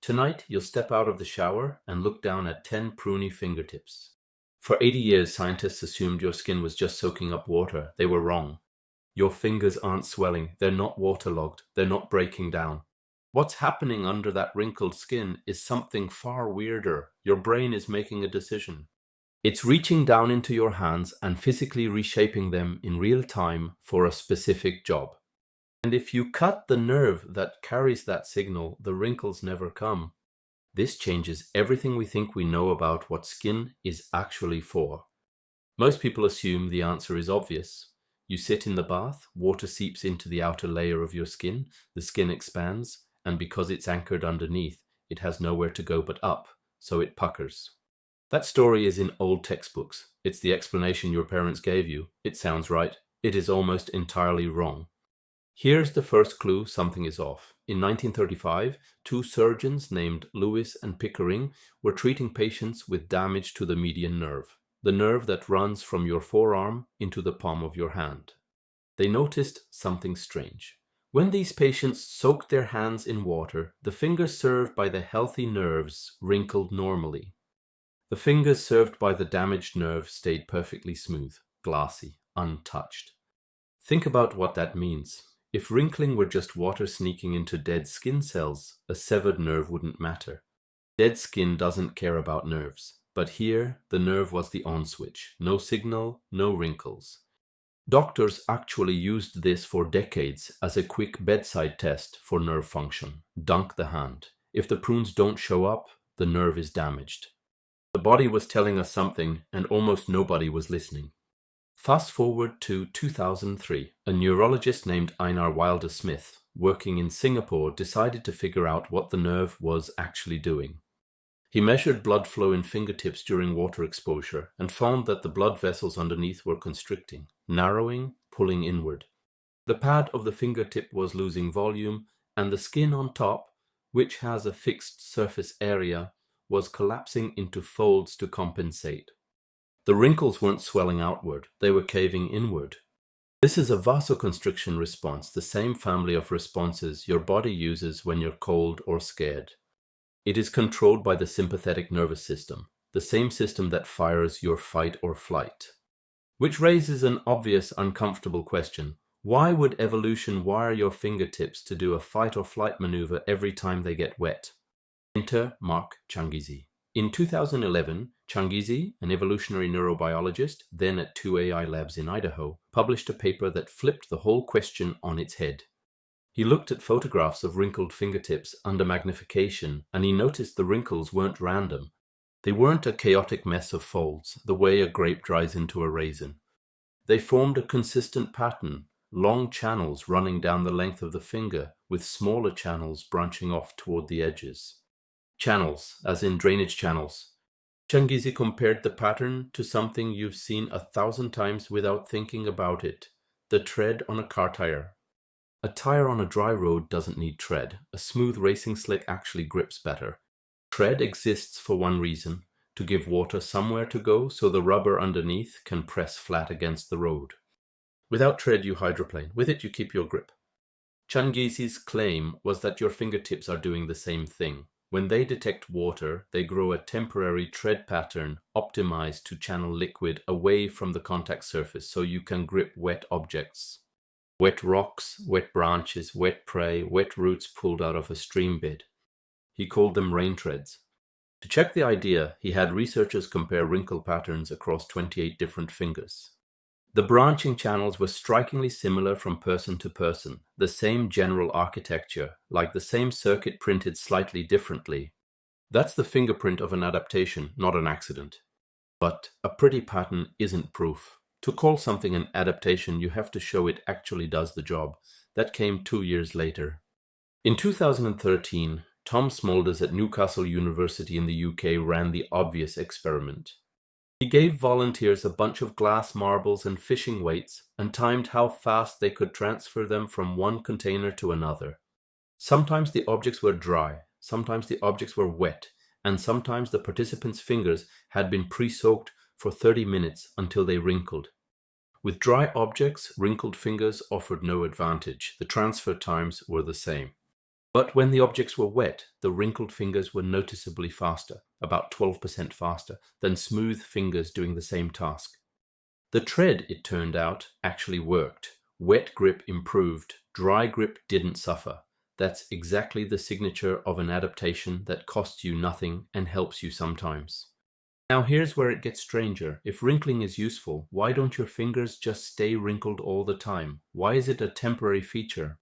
Tonight, you'll step out of the shower and look down at 10 pruny fingertips. For 80 years, scientists assumed your skin was just soaking up water. They were wrong. Your fingers aren't swelling. They're not waterlogged. They're not breaking down. What's happening under that wrinkled skin is something far weirder. Your brain is making a decision. It's reaching down into your hands and physically reshaping them in real time for a specific job. And if you cut the nerve that carries that signal, the wrinkles never come. This changes everything we think we know about what skin is actually for. Most people assume the answer is obvious. You sit in the bath, water seeps into the outer layer of your skin, the skin expands, and because it's anchored underneath, it has nowhere to go but up, so it puckers. That story is in old textbooks. It's the explanation your parents gave you. It sounds right. It is almost entirely wrong. Here's the first clue something is off. In 1935, two surgeons named Lewis and Pickering were treating patients with damage to the median nerve, the nerve that runs from your forearm into the palm of your hand. They noticed something strange. When these patients soaked their hands in water, the fingers served by the healthy nerves wrinkled normally. The fingers served by the damaged nerve stayed perfectly smooth, glassy, untouched. Think about what that means. If wrinkling were just water sneaking into dead skin cells, a severed nerve wouldn't matter. Dead skin doesn't care about nerves, but here the nerve was the on switch. No signal, no wrinkles. Doctors actually used this for decades as a quick bedside test for nerve function. Dunk the hand. If the prunes don't show up, the nerve is damaged. The body was telling us something, and almost nobody was listening. Fast forward to 2003, a neurologist named Einar Wilder Smith, working in Singapore, decided to figure out what the nerve was actually doing. He measured blood flow in fingertips during water exposure and found that the blood vessels underneath were constricting, narrowing, pulling inward. The pad of the fingertip was losing volume, and the skin on top, which has a fixed surface area, was collapsing into folds to compensate. The wrinkles weren't swelling outward, they were caving inward. This is a vasoconstriction response, the same family of responses your body uses when you're cold or scared. It is controlled by the sympathetic nervous system, the same system that fires your fight or flight. Which raises an obvious, uncomfortable question. Why would evolution wire your fingertips to do a fight or flight maneuver every time they get wet? Enter Mark Changizi. In 2011, Changizi, an evolutionary neurobiologist, then at 2AI Labs in Idaho, published a paper that flipped the whole question on its head. He looked at photographs of wrinkled fingertips under magnification, and he noticed the wrinkles weren't random. They weren't a chaotic mess of folds, the way a grape dries into a raisin. They formed a consistent pattern, long channels running down the length of the finger, with smaller channels branching off toward the edges. Channels, as in drainage channels. Changizi compared the pattern to something you've seen 1,000 times without thinking about it, the tread on a car tire. A tire on a dry road doesn't need tread. A smooth racing slick actually grips better. Tread exists for one reason, to give water somewhere to go so the rubber underneath can press flat against the road. Without tread you hydroplane, with it you keep your grip. Changizi's claim was that your fingertips are doing the same thing. When they detect water, they grow a temporary tread pattern optimized to channel liquid away from the contact surface so you can grip wet objects. Wet rocks, wet branches, wet prey, wet roots pulled out of a stream bed. He called them rain treads. To check the idea, he had researchers compare wrinkle patterns across 28 different fingers. The branching channels were strikingly similar from person to person, the same general architecture, like the same circuit printed slightly differently. That's the fingerprint of an adaptation, not an accident. But a pretty pattern isn't proof. To call something an adaptation, you have to show it actually does the job. That came 2 years later. In 2013, Tom Smulders at Newcastle University in the UK ran the obvious experiment. He gave volunteers a bunch of glass marbles and fishing weights and timed how fast they could transfer them from one container to another. Sometimes the objects were dry, sometimes the objects were wet, and sometimes the participants' fingers had been pre-soaked for 30 minutes until they wrinkled. With dry objects, wrinkled fingers offered no advantage. The transfer times were the same. But when the objects were wet, the wrinkled fingers were noticeably faster, about 12% faster, than smooth fingers doing the same task. The tread, it turned out, actually worked. Wet grip improved, dry grip didn't suffer. That's exactly the signature of an adaptation that costs you nothing and helps you sometimes. Now here's where it gets stranger. If wrinkling is useful, why don't your fingers just stay wrinkled all the time? Why is it a temporary feature?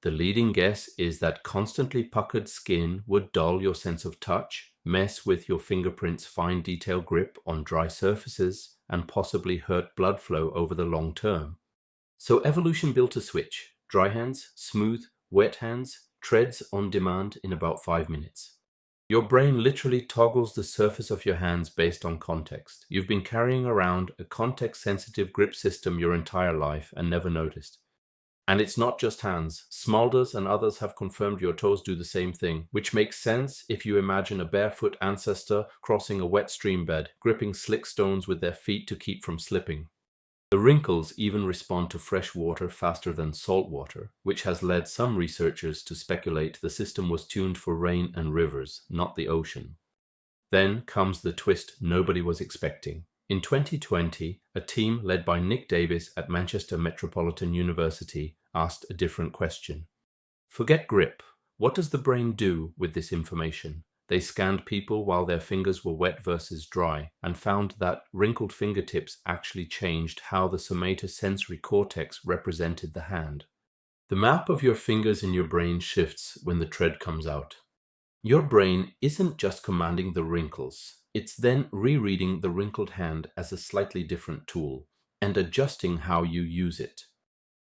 The leading guess is that constantly puckered skin would dull your sense of touch, mess with your fingerprints' fine detail grip on dry surfaces, and possibly hurt blood flow over the long term. So evolution built a switch. Dry hands, smooth, wet hands, treads on demand in about 5 minutes. Your brain literally toggles the surface of your hands based on context. You've been carrying around a context-sensitive grip system your entire life and never noticed. And it's not just hands. Smulders and others have confirmed your toes do the same thing, which makes sense if you imagine a barefoot ancestor crossing a wet stream bed, gripping slick stones with their feet to keep from slipping. The wrinkles even respond to fresh water faster than salt water, which has led some researchers to speculate the system was tuned for rain and rivers, not the ocean. Then comes the twist nobody was expecting. In 2020, a team led by Nick Davis at Manchester Metropolitan University asked a different question. Forget grip. What does the brain do with this information? They scanned people while their fingers were wet versus dry and found that wrinkled fingertips actually changed how the somatosensory cortex represented the hand. The map of your fingers in your brain shifts when the tread comes out. Your brain isn't just commanding the wrinkles. It's then rereading the wrinkled hand as a slightly different tool and adjusting how you use it.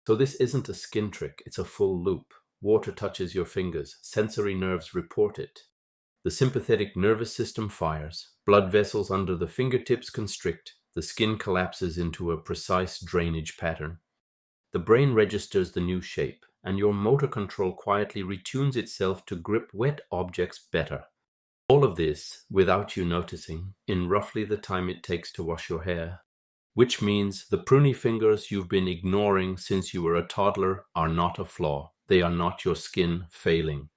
So this isn't a skin trick, it's a full loop. Water touches your fingers, sensory nerves report it. The sympathetic nervous system fires, blood vessels under the fingertips constrict, the skin collapses into a precise drainage pattern. The brain registers the new shape, and your motor control quietly retunes itself to grip wet objects better. All of this without you noticing, in roughly the time it takes to wash your hair. Which means the pruney fingers you've been ignoring since you were a toddler are not a flaw. They are not your skin failing.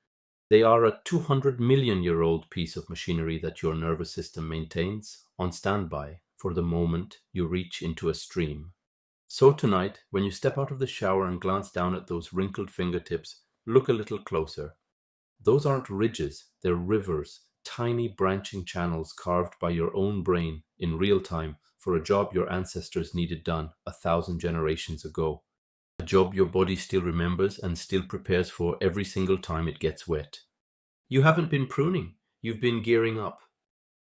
They are a 200-million-year-old piece of machinery that your nervous system maintains on standby for the moment you reach into a stream. So tonight, when you step out of the shower and glance down at those wrinkled fingertips, look a little closer. Those aren't ridges, they're rivers, tiny branching channels carved by your own brain in real time for a job your ancestors needed done 1,000 generations ago. A job your body still remembers and still prepares for every single time it gets wet. You haven't been pruning, you've been gearing up.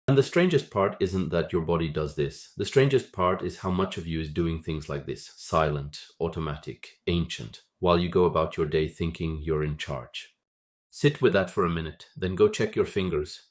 And the strangest part isn't that your body does this. The strangest part is how much of you is doing things like this, silent, automatic, ancient, while you go about your day thinking you're in charge. Sit with that for a minute, then go check your fingers.